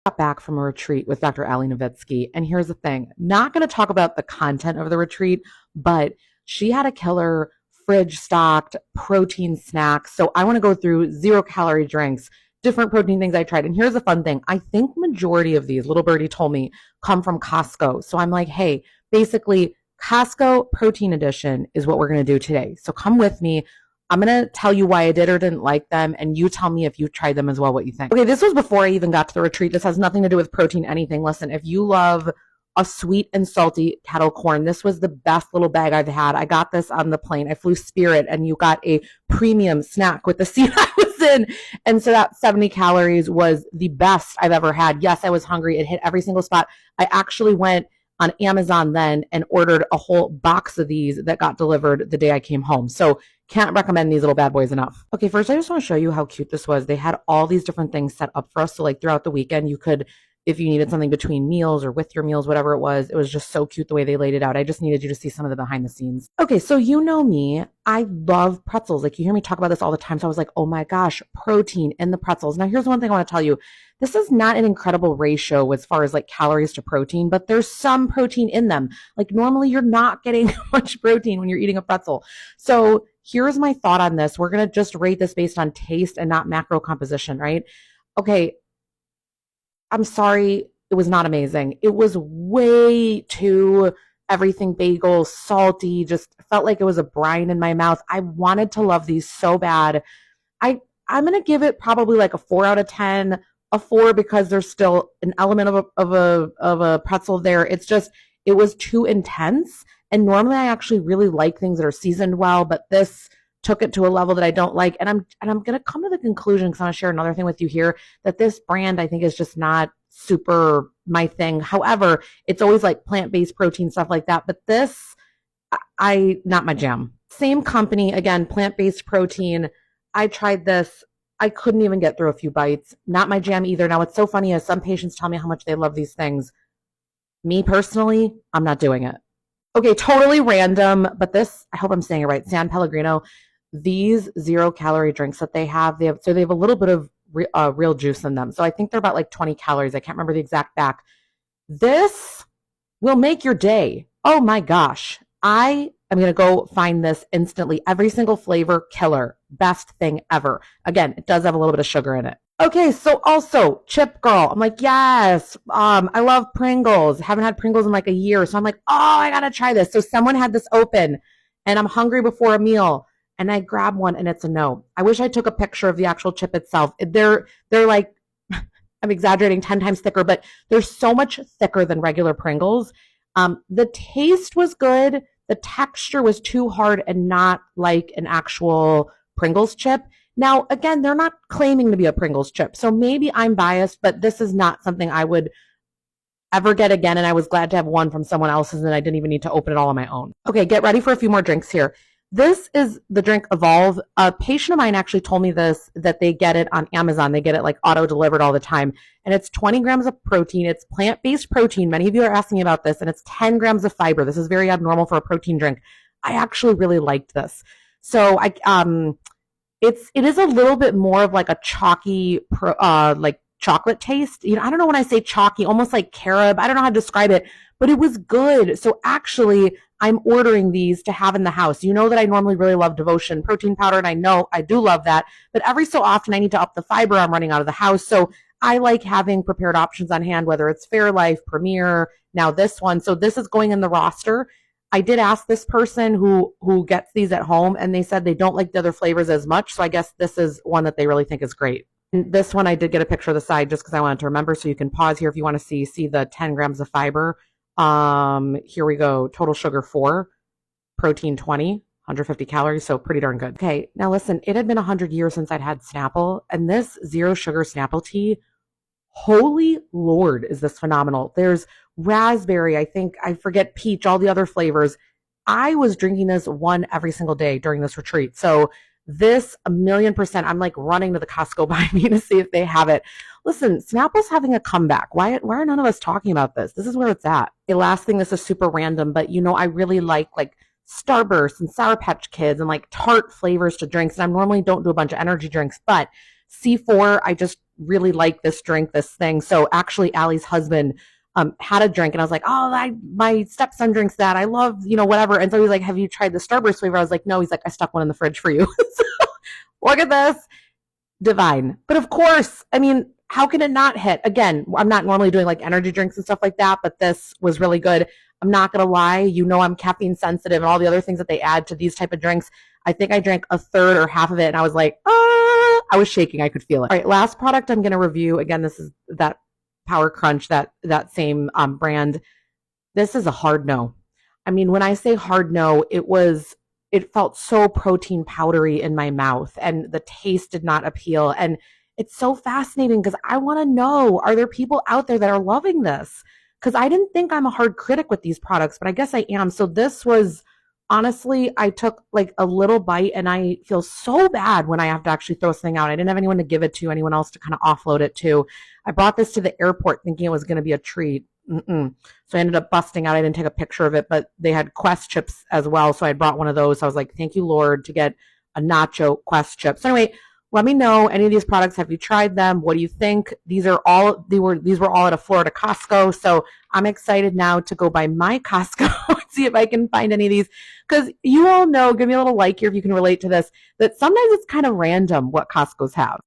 Got back from a retreat with Dr. Ali Novitsky. And here's the thing, not going to talk about the content of the retreat, but she had a killer fridge stocked protein snack. So I want to go through 0 calorie drinks, different protein things I tried. And here's the fun thing. I think majority of these, little birdie told me, come from Costco. So I'm like, hey, basically Costco protein edition is what we're going to do today. So come with me. I'm going to tell you why I did or didn't like them, and you tell me if you tried them as well, what you think. Okay, this was before I even got to the retreat. This has nothing to do with protein, anything. Listen, if you love a sweet and salty kettle corn, this was the best little bag I've had. I got this on the plane. I flew Spirit, and you got a premium snack with the seat I was in. And so that 70 calories was the best I've ever had. Yes, I was hungry. It hit every single spot. I actually went on Amazon then and ordered a whole box of these that got delivered the day I came home. So can't recommend these little bad boys enough. Okay, first I just want to show you how cute this was. They had all these different things set up for us. So like throughout the weekend, you could, if you needed something between meals or with your meals, whatever it was just so cute the way they laid it out. I just needed you to see some of the behind the scenes. Okay, so you know me, I love pretzels. Like you hear me talk about this all the time. So I was like, oh my gosh, protein in the pretzels. Now here's one thing I want to tell you. This is not an incredible ratio as far as like calories to protein, but there's some protein in them. Like normally you're not getting much protein when you're eating a pretzel. So here's my thought on this. We're going to just rate this based on taste and not macro composition, right? Okay, I'm sorry, it was not amazing. It was way too everything bagel, salty, just felt like it was a brine in my mouth. I wanted to love these so bad. I'm going to give it probably like a 4 out of 10, a 4 because there's still an element of a pretzel there. It's just it was too intense. And normally I actually really like things that are seasoned well, but this took it to a level that I don't like. And I'm going to come to the conclusion, because I want to share another thing with you here, that this brand I think is just not super my thing. However, it's always like plant-based protein, stuff like that. But this, not my jam. Same company, again, plant-based protein. I tried this. I couldn't even get through a few bites. Not my jam either. Now, what's so funny is some patients tell me how much they love these things. Me personally, I'm not doing it. Okay, totally random, but this, I hope I'm saying it right, San Pellegrino, these 0 calorie drinks that they have a little bit of real juice in them. So I think they're about like 20 calories. I can't remember the exact back. This will make your day. Oh my gosh. I am going to go find this instantly. Every single flavor, killer. Best thing ever. Again, it does have a little bit of sugar in it. Okay, so also Chip Girl. I'm like, yes. I love Pringles. Haven't had Pringles in like a year. So I'm like, oh, I gotta try this. So someone had this open and I'm hungry before a meal. And I grab one and it's a no. I wish I took a picture of the actual chip itself. They're like, I'm exaggerating, 10 times thicker, but they're so much thicker than regular Pringles. The taste was good. The texture was too hard and not like an actual Pringles chip. Now, again, they're not claiming to be a Pringles chip, so maybe I'm biased, but this is not something I would ever get again, and I was glad to have one from someone else's, and I didn't even need to open it all on my own. Okay, get ready for a few more drinks here. This is the drink Evolve. A patient of mine actually told me this, that they get it on Amazon. They get it like auto-delivered all the time, and it's 20 grams of protein. It's plant-based protein. Many of you are asking me about this, and it's 10 grams of fiber. This is very abnormal for a protein drink. I actually really liked this. So it is a little bit more of like a chalky, like chocolate taste. You know, I don't know when I say chalky, almost like carob. I don't know how to describe it, but it was good. So actually, I'm ordering these to have in the house. You know that I normally really love Devotion protein powder, and I know I do love that. But every so often, I need to up the fiber. I'm running out of the house. So I like having prepared options on hand, whether it's Fairlife, Premier, now this one. So this is going in the roster. I did ask this person who gets these at home, and they said they don't like the other flavors as much. So I guess this is one that they really think is great. And this one I did get a picture of the side just because I wanted to remember. So you can pause here if you want to see the 10 grams of fiber. Here we go. Total sugar 4, protein 20, 150 calories. So pretty darn good. Okay, now listen. It had been 100 years since I'd had Snapple, and this 0 sugar Snapple tea. Holy Lord, is this phenomenal. There's raspberry, I forget, peach, all the other flavors. I was drinking this one every single day during this retreat. So this 1,000,000%, I'm like running to the Costco by me to see if they have it. Listen, Snapple's having a comeback. Why are none of us talking about this? This is where it's at. The last thing, this is super random, but you know, I really like Starburst and Sour Patch Kids and like tart flavors to drinks. And I normally don't do a bunch of energy drinks, but C4, I just really like this drink, this thing. So actually, Allie's husband had a drink, and I was like, oh, my stepson drinks that. I love, whatever. And so he's like, have you tried the Starburst flavor? I was like, no. He's like, I stuck one in the fridge for you. So, look at this. Divine. But of course, I mean, how can it not hit? Again, I'm not normally doing like energy drinks and stuff like that, but this was really good. I'm not going to lie. I'm caffeine sensitive and all the other things that they add to these type of drinks. I think I drank a third or half of it and I was like, I was shaking. I could feel it. All right. Last product I'm going to review. Again, this is that Power Crunch, that same brand. This is a hard no. I mean, when I say hard no, it felt so protein powdery in my mouth and the taste did not appeal. And it's so fascinating because I want to know, are there people out there that are loving this? Because I didn't think I'm a hard critic with these products, but I guess I am. So this was, honestly, I took like a little bite and I feel so bad when I have to actually throw something out. I didn't have anyone to give it to, anyone else to kind of offload it to. I brought this to the airport thinking it was going to be a treat. So I ended up busting out. I didn't take a picture of it, but they had Quest chips as well. So I brought one of those. So I was like, thank you, Lord, to get a nacho Quest chip. So anyway, let me know any of these products. Have you tried them? What do you think? These were all at a Florida Costco. So I'm excited now to go by my Costco and see if I can find any of these. Because you all know, give me a little like here if you can relate to this, that sometimes it's kind of random what Costco's have.